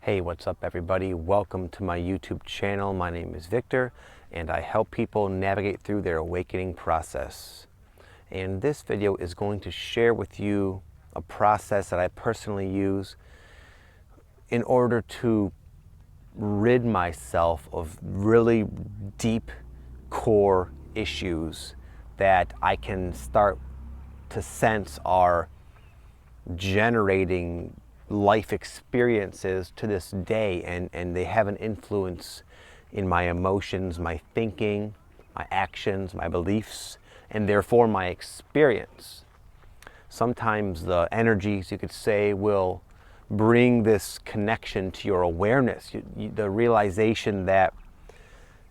Hey, what's up everybody? Welcome to my YouTube channel. My name is Victor and I help people navigate through their awakening process. And this video is going to share with you a process that I personally use in order to rid myself of really deep core issues that I can start to sense are generating life experiences to this day, and they have an influence in my emotions, my thinking, my actions, my beliefs, and therefore my experience. Sometimes the energies, you could say, will bring this connection to your awareness, the realization that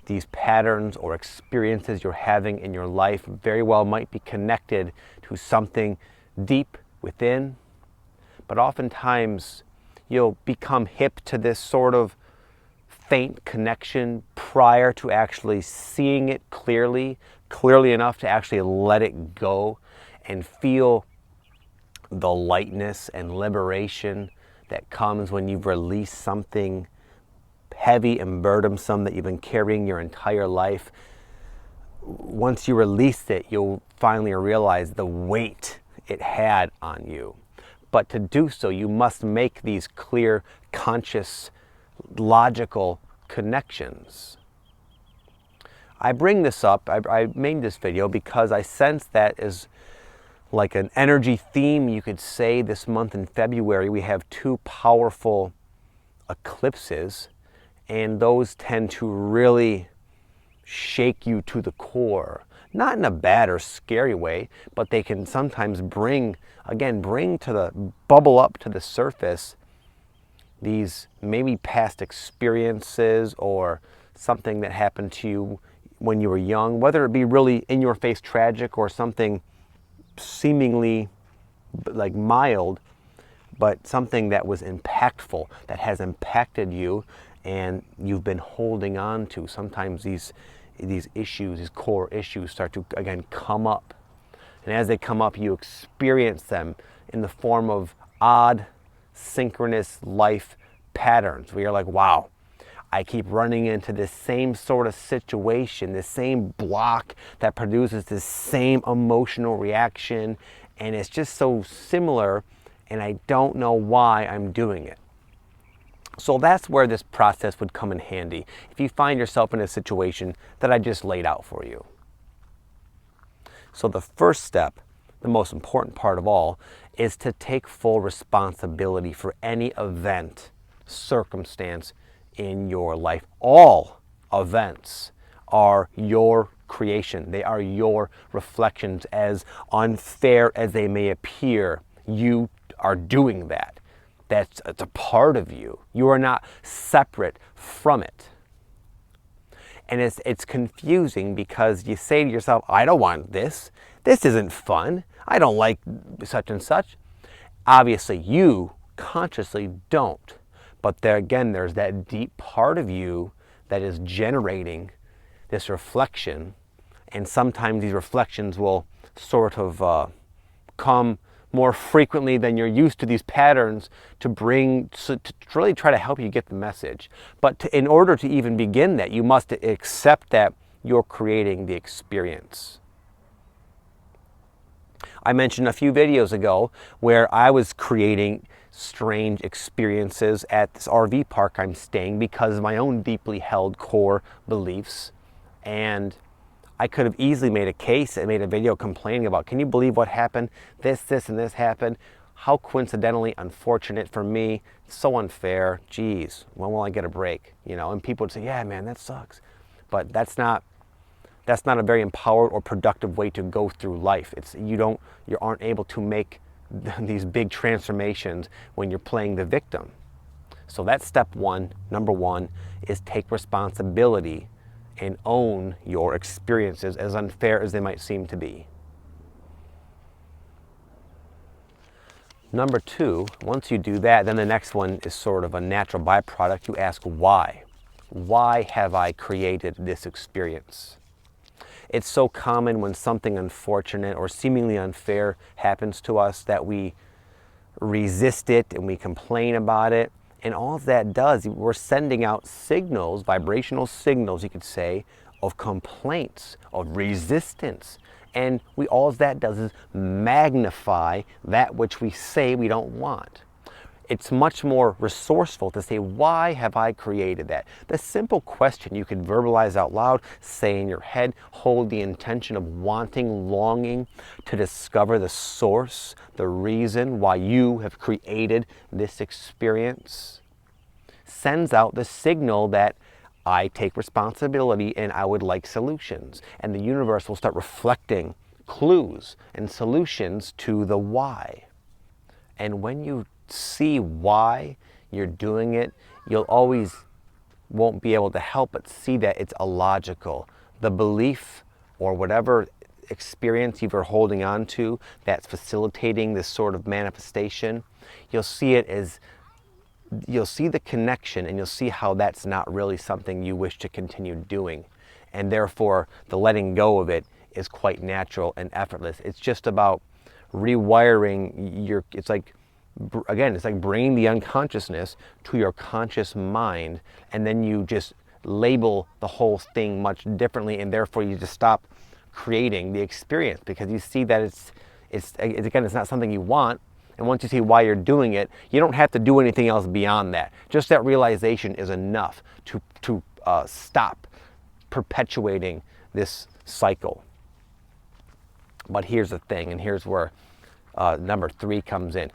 these patterns or experiences you're having in your life very well might be connected to something deep within. But oftentimes you'll become hip to this sort of faint connection prior to actually seeing it clearly enough to actually let it go and feel the lightness and liberation that comes when you've released something heavy and burdensome that you've been carrying your entire life. Once you release it, you'll finally realize the weight it had on you. But to do so, you must make these clear, conscious, logical connections. I bring this up, I made this video because I sense that is like an energy theme, you could say. This month in February, we have two powerful eclipses, and those tend to really shake you to the core. Not in a bad or scary way, but they can sometimes bring to the bubble up to the surface these maybe past experiences or something that happened to you when you were young, whether it be really in your face tragic or something seemingly like mild, but something that was impactful, that has impacted you and you've been holding on to. Sometimes these issues, these core issues, start to again come up. And as they come up, you experience them in the form of odd, synchronous life patterns where you're like, wow, I keep running into this same sort of situation, this same block that produces this same emotional reaction, and it's just so similar, and I don't know why I'm doing it. So that's where this process would come in handy if you find yourself in a situation that I just laid out for you. So the first step, the most important part of all, is to take full responsibility for any event, circumstance in your life. All events are your creation. They are your reflections. As unfair as they may appear, you are doing that. It's a part of you. You are not separate from it. And it's confusing because you say to yourself, I don't want this. This isn't fun. I don't like such and such. Obviously, you consciously don't. But there again, there's that deep part of you that is generating this reflection. And sometimes these reflections will sort of come more frequently than you're used to, these patterns, to really try to help you get the message. But in order to even begin that, you must accept that you're creating the experience. I mentioned a few videos ago where I was creating strange experiences at this RV park I'm staying because of my own deeply held core beliefs. And I could have easily made a case and made a video complaining about, can you believe what happened? This, and this happened. How coincidentally unfortunate for me. So unfair. Geez, when will I get a break? You know, and people would say, yeah, man, that sucks. But that's not a very empowered or productive way to go through life. You aren't able to make these big transformations when you're playing the victim. So that's step one. Number one is take responsibility and own your experiences, as unfair as they might seem to be. Number two, once you do that, then the next one is sort of a natural byproduct. You ask why. Why have I created this experience? It's so common when something unfortunate or seemingly unfair happens to us that we resist it and we complain about it. And all that does, we're sending out signals, vibrational signals, you could say, of complaints, of resistance. And all that does is magnify that which we say we don't want. It's much more resourceful to say, why have I created that? The simple question you can verbalize out loud, say in your head, hold the intention of wanting, longing to discover the source, the reason why you have created this experience, sends out the signal that I take responsibility and I would like solutions. And the universe will start reflecting clues and solutions to the why. And when you see why you're doing it, you'll always won't be able to help but see that it's illogical. The belief or whatever experience you're holding on to that's facilitating this sort of manifestation, you'll see it as, you'll see the connection and you'll see how that's not really something you wish to continue doing. And therefore, the letting go of it is quite natural and effortless. It's just about rewiring your, it's like bringing the unconsciousness to your conscious mind, and then you just label the whole thing much differently, and therefore you just stop creating the experience because you see that it's not something you want. And once you see why you're doing it, you don't have to do anything else beyond that. Just that realization is enough to stop perpetuating this cycle. But here's the thing, and here's where number 3 comes in.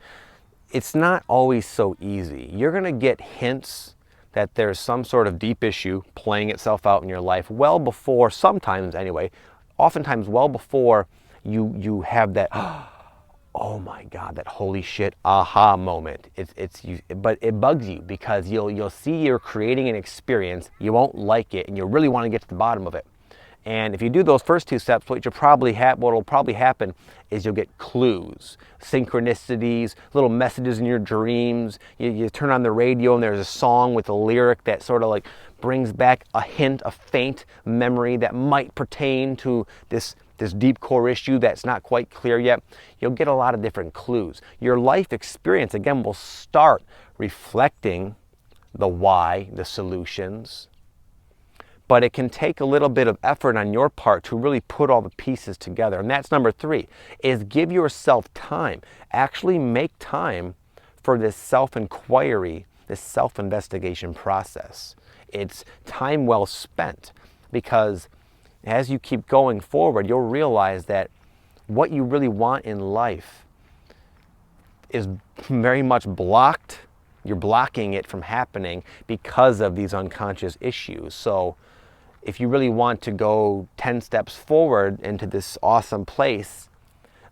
It's not always so easy. You're going to get hints that there's some sort of deep issue playing itself out in your life well before, sometimes anyway, oftentimes well before you have that, oh my God, that holy shit aha moment. But it bugs you because you'll see you're creating an experience, you won't like it, and you really want to get to the bottom of it. And if you do those first 2 steps, what will probably happen is you'll get clues, synchronicities, little messages in your dreams. You turn on the radio and there's a song with a lyric that sort of like brings back a hint, a faint memory that might pertain to this deep core issue that's not quite clear yet. You'll get a lot of different clues. Your life experience, again, will start reflecting the why, the solutions. But it can take a little bit of effort on your part to really put all the pieces together. And that's number 3, is give yourself time. Actually make time for this self-inquiry, this self-investigation process. It's time well spent, because as you keep going forward, you'll realize that what you really want in life is very much blocked. You're blocking it from happening because of these unconscious issues. So if you really want to go 10 steps forward into this awesome place,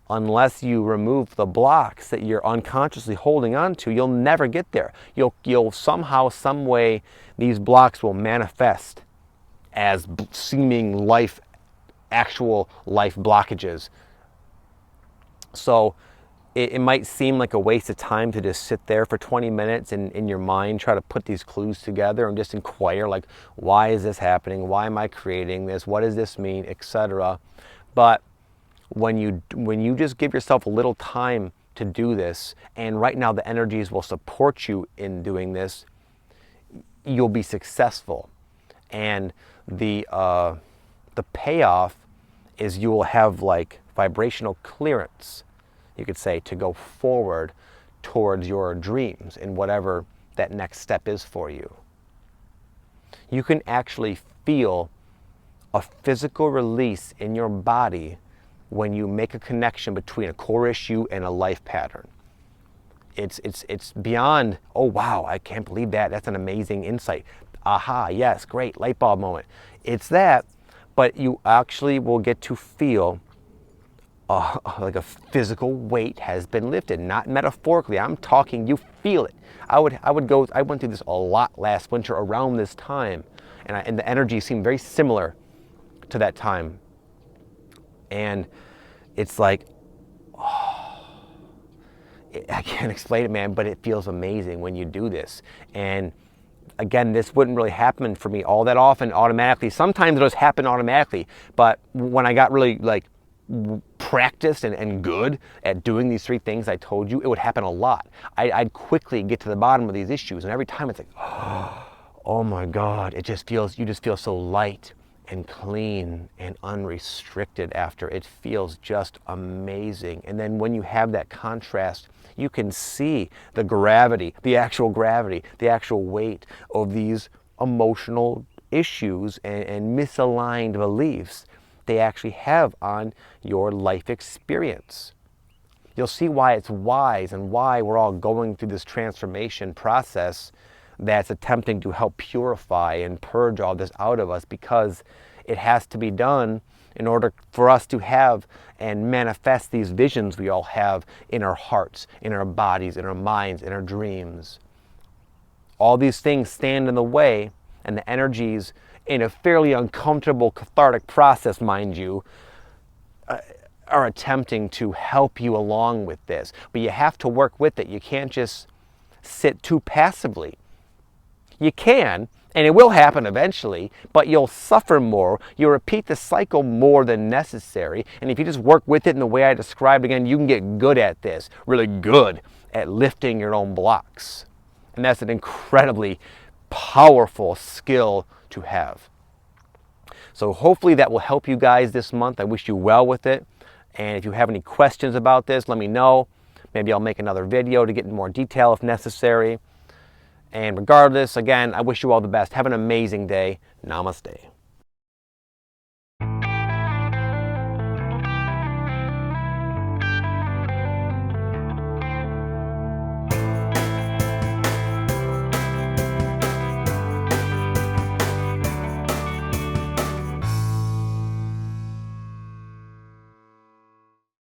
unless you remove the blocks that you're unconsciously holding on to, you'll never get there. You'll somehow, some way, these blocks will manifest as seeming actual life blockages. So it might seem like a waste of time to just sit there for 20 minutes and in your mind try to put these clues together and just inquire, like, why is this happening? Why am I creating this? What does this mean? Etc. But when you just give yourself a little time to do this, and right now the energies will support you in doing this, you'll be successful. And the payoff is you will have like vibrational clearance, you could say, to go forward towards your dreams and whatever that next step is for you. You can actually feel a physical release in your body when you make a connection between a core issue and a life pattern. It's beyond, oh wow, I can't believe that. That's an amazing insight. Aha, yes, great, light bulb moment. It's that, but you actually will get to feel like a physical weight has been lifted, not metaphorically. I'm talking, you feel it. I went through this a lot last winter around this time, and the energy seemed very similar to that time. And it's like, oh, I can't explain it, man, but it feels amazing when you do this. And again, this wouldn't really happen for me all that often automatically. Sometimes it does happen automatically, but when I got really like practiced and good at doing these 3 things I told you, it would happen a lot. I'd quickly get to the bottom of these issues, and every time it's like, oh my God, you just feel so light and clean and unrestricted after. It feels just amazing. And then when you have that contrast, you can see the gravity, the actual weight of these emotional issues and misaligned beliefs they actually have on your life experience. You'll see why it's wise and why we're all going through this transformation process that's attempting to help purify and purge all this out of us, because it has to be done in order for us to have and manifest these visions we all have in our hearts, in our bodies, in our minds, in our dreams. All these things stand in the way, and the energies, in a fairly uncomfortable, cathartic process, mind you, are attempting to help you along with this. But you have to work with it. You can't just sit too passively. You can, and it will happen eventually, but you'll suffer more. You'll repeat the cycle more than necessary. And if you just work with it in the way I described again, you can get good at this, really good at lifting your own blocks. And that's an incredibly powerful skill to have. So hopefully that will help you guys this month. I wish you well with it. And if you have any questions about this, let me know. Maybe I'll make another video to get in more detail if necessary. And regardless, again, I wish you all the best. Have an amazing day. Namaste.